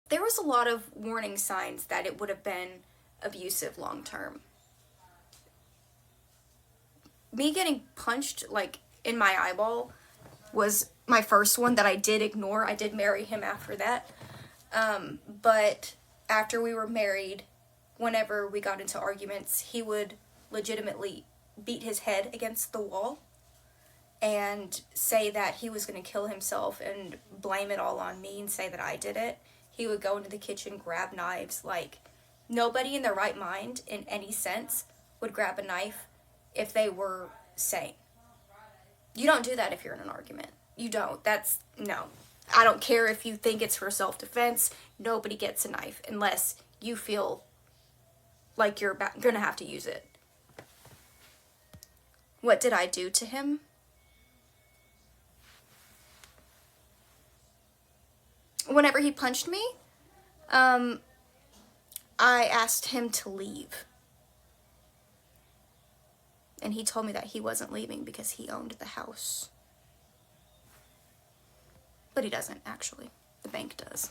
There was a lot of warning signs that it would have been abusive long term. Me getting punched like in my eyeball was my first one that I did ignore. I did marry him after that. But after we were married, whenever we got into arguments, he would legitimately beat his head against the wall and say that he was going to kill himself and blame it all on me and say that I did it. He would go into the kitchen, grab knives. Like, nobody in their right mind, in any sense, would grab a knife if they were sane. You don't do that if you're in an argument. You don't. That's, no. I don't care if you think it's for self-defense. Nobody gets a knife unless you feel like you're gonna have to use it. What did I do to him? Whenever he punched me, I asked him to leave. And he told me that he wasn't leaving because he owned the house. But he doesn't, actually. The bank does.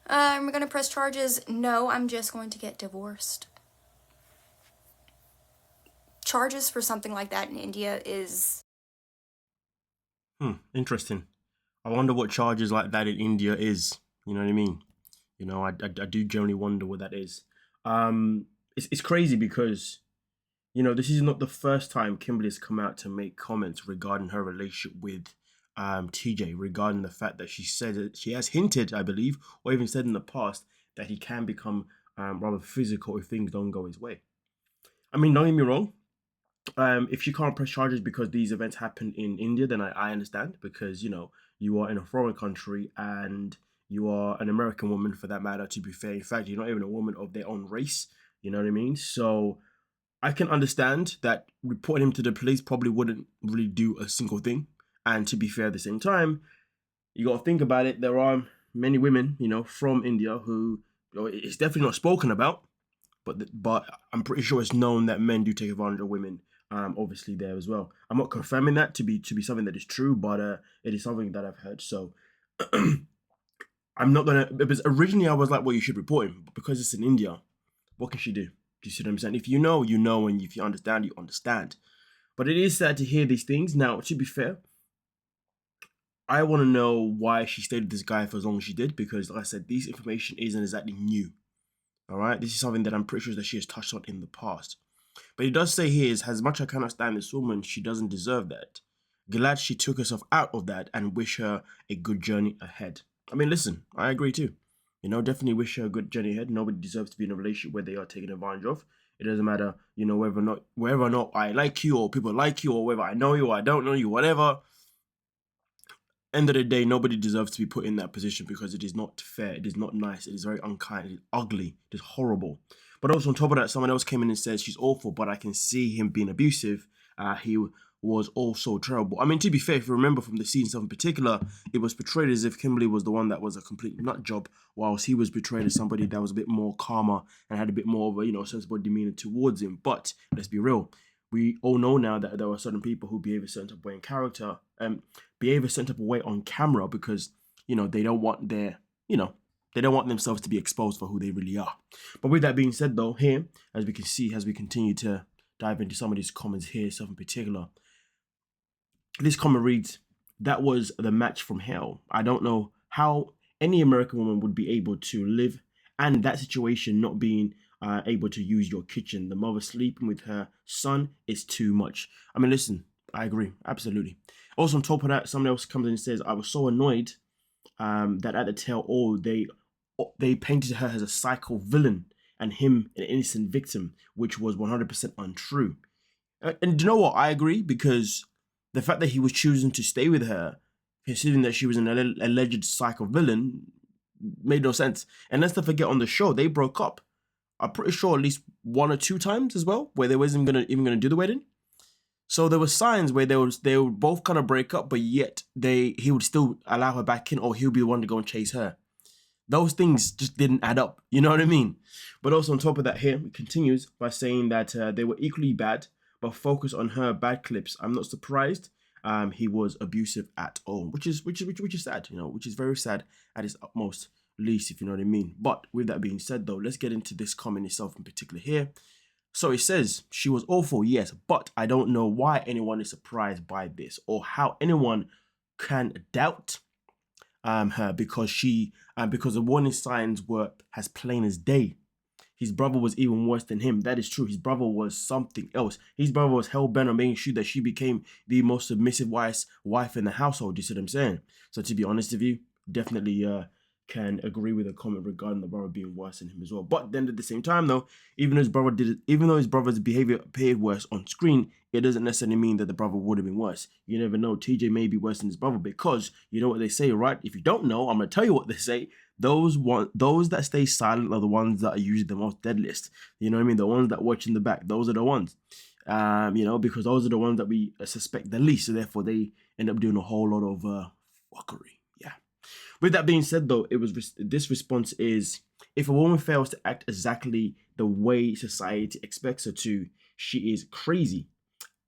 Am I gonna press charges? No, I'm just going to get divorced. Charges for something like that in India is... Interesting. I wonder what charges like that in India is. You know what I mean? I do generally wonder what that is. It's crazy because this is not the first time Kimberly has come out to make comments regarding her relationship with TJ, regarding the fact that she said that she has hinted, I believe, or even said in the past that he can become rather physical if things don't go his way. I mean, don't get me wrong. If she can't press charges because these events happen in India, then I understand, because you are in a foreign country and you are an American woman, for that matter. To be fair, in fact, you're not even a woman of their own race. You know what I mean? So I can understand that reporting him to the police probably wouldn't really do a single thing. And to be fair, at the same time, you got to think about it. There are many women, from India who it's definitely not spoken about, but I'm pretty sure it's known that men do take advantage of women. Obviously there as well. I'm not confirming that to be something that is true, but it is something that I've heard. So I'm not gonna. Because originally I was like, well, you should report him, but because it's in India, what can she do? Do you see what I'm saying? If you know, you know, and if you understand, you understand. But it is sad to hear these things. Now, to be fair, I want to know why she stayed with this guy for as long as she did, because, like I said, this information isn't exactly new. All right, this is something that I'm pretty sure that she has touched on in the past. But it does say here is, as much I cannot stand this woman, she doesn't deserve that. Glad she took herself out of that and wish her a good journey ahead. I mean, listen, I agree too. Definitely wish her a good journey ahead. Nobody deserves to be in a relationship where they are taken advantage of. It doesn't matter, whether or not I like you or people like you or whether I know you or I don't know you, whatever. End of the day, nobody deserves to be put in that position, because it is not fair, it is not nice, it is very unkind, it is ugly, it is horrible. But also on top of that, someone else came in and said she's awful, but I can see him being abusive. He was also terrible. I mean, to be fair, if you remember from the season stuff in particular, it was portrayed as if Kimberly was the one that was a complete nut job, whilst he was portrayed as somebody that was a bit more calmer and had a bit more of a sensible demeanor towards him. But let's be real, we all know now that there are certain people who behave a certain type of way in character, behave a certain type of way on camera, because they don't want they don't want themselves to be exposed for who they really are. But with that being said, though, here, as we can see, as we continue to dive into some of these comments here, stuff in particular, this comment reads, "That was the match from hell. I don't know how any American woman would be able to live, and that situation, not being able to use your kitchen. The mother sleeping with her son is too much." I mean, listen, I agree, absolutely. Also, on top of that, someone else comes in and says, "I was so annoyed that at the tail, they painted her as a psycho villain and him an innocent victim, which was 100% untrue." And you know what? I agree, because the fact that he was choosing to stay with her, considering that she was an alleged psycho villain, made no sense. And let's not forget, on the show, they broke up. I'm pretty sure at least one or two times as well, where they wasn't even gonna do the wedding. So there were signs where they would both kind of break up, but yet he would still allow her back in, or he'll be the one to go and chase her. Those things just didn't add up. You know what I mean? But also on top of that, here it continues by saying that they were equally bad, but focus on her bad clips. I'm not surprised. He was abusive at all, which is sad. Which is very sad at its utmost. least, if you know what I mean. But with that being said, though, let's get into this comment itself in particular here. So it says, she was awful, yes, but I don't know why anyone is surprised by this or how anyone can doubt her because the warning signs were as plain as day. His brother was even worse than him. That is true. His brother was something else. His brother was hell-bent on making sure that she became the most submissive wife in the household. You see what I'm saying? So to be honest with you, definitely can agree with a comment regarding the brother being worse than him as well. But then at the same time, though, even though his brother's behavior appeared worse on screen, it doesn't necessarily mean that the brother would have been worse. You never know. TJ may be worse than his brother because you know what they say, right? If you don't know, I'm gonna tell you what they say. Those that stay silent are the ones that are usually the most deadliest. You know what I mean? The ones that watch in the back, those are the ones. Because those are the ones that we suspect the least. So therefore, they end up doing a whole lot of fuckery. Yeah. With that being said, though, this response is: if a woman fails to act exactly the way society expects her to, she is crazy,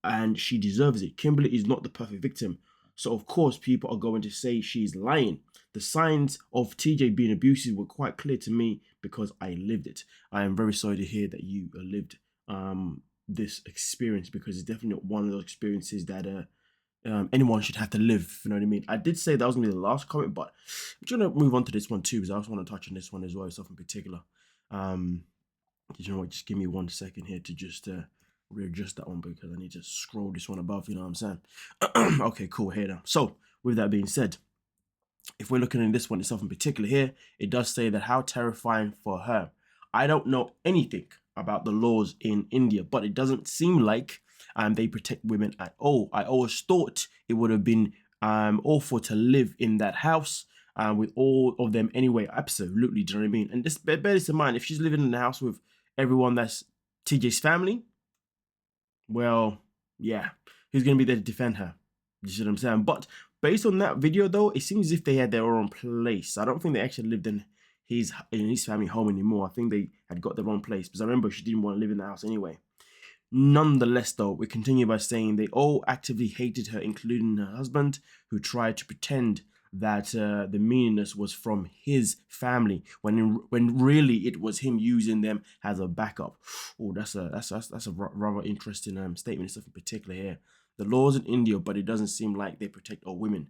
and she deserves it. Kimberly is not the perfect victim. So, of course, people are going to say she's lying. The signs of TJ being abusive were quite clear to me because I lived it. I am very sorry to hear that you lived this experience, because it's definitely one of those experiences that anyone should have to live. You know what I mean? I did say that was going to be the last comment, but I'm just going to move on to this one too, because I also want to touch on this one as well, stuff in particular. You know what? Just give me 1 second here to just readjust that one, because I need to scroll this one above, you know what I'm saying? Okay, cool, here now. So with that being said, if we're looking at this one itself in particular here, it does say that how terrifying for her. I don't know anything about the laws in India, but it doesn't seem like they protect women at all. I always thought it would have been awful to live in that house with all of them anyway. Absolutely, do you know what I mean? And just bear this in mind, if she's living in the house with everyone that's TJ's family, well, yeah, who's going to be there to defend her? You see what I'm saying? But based on that video, though, it seems as if they had their own place. I don't think they actually lived in his family home anymore. I think they had got their own place, because I remember she didn't want to live in the house anyway. Nonetheless, though, we continue by saying they all actively hated her, including her husband, who tried to pretend that the meanness was from his family when really it was him using them as a backup. Oh, that's a rather interesting statement, stuff in particular here. The laws in India, but it doesn't seem like they protect all women.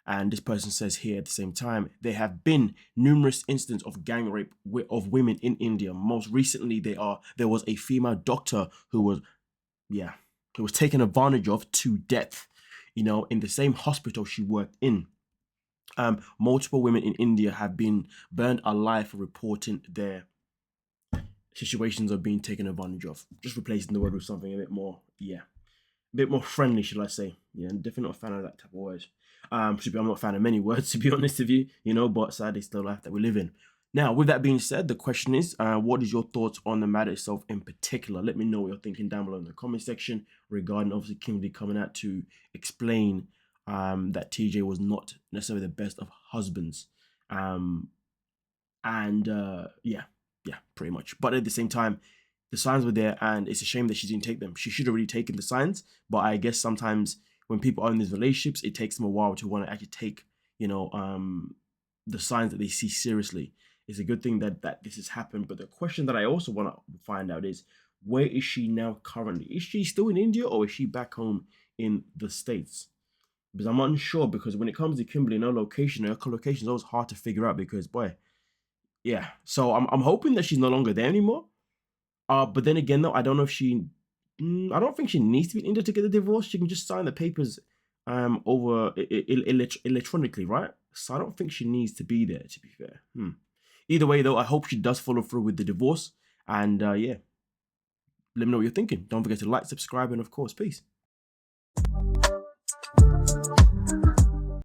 And this person says here at the same time, there have been numerous instances of gang rape of women in India. Most recently, there was a female doctor who was taken advantage of to death, in the same hospital she worked in. Multiple women in India have been burned alive for reporting their situations of being taken advantage of. Just replacing the word with something a bit more friendly, should I say. Yeah, I'm definitely not a fan of that type of words. I'm not a fan of many words, to be honest with you, but sadly it's the life that we live in. Now, with that being said, the question is, what is your thoughts on the matter itself in particular? Let me know what you're thinking down below in the comment section regarding, obviously, Kimberly coming out to explain that TJ was not necessarily the best of husbands. Pretty much. But at the same time, the signs were there, and it's a shame that she didn't take them. She should have really taken the signs, but I guess sometimes when people are in these relationships, it takes them a while to want to actually take, the signs that they see seriously. It's a good thing that this has happened. But the question that I also want to find out is, where is she now currently? Is she still in India, or is she back home in the States? Because I'm unsure, because when it comes to Kimberly, her location is always hard to figure out, because, boy, yeah. So I'm hoping that she's no longer there anymore. But then again, though, I don't know if I don't think she needs to be in India to get the divorce. She can just sign the papers over electronically, right? So I don't think she needs to be there, to be fair. Either way, though, I hope she does follow through with the divorce. And let me know what you're thinking. Don't forget to like, subscribe, and of course, peace.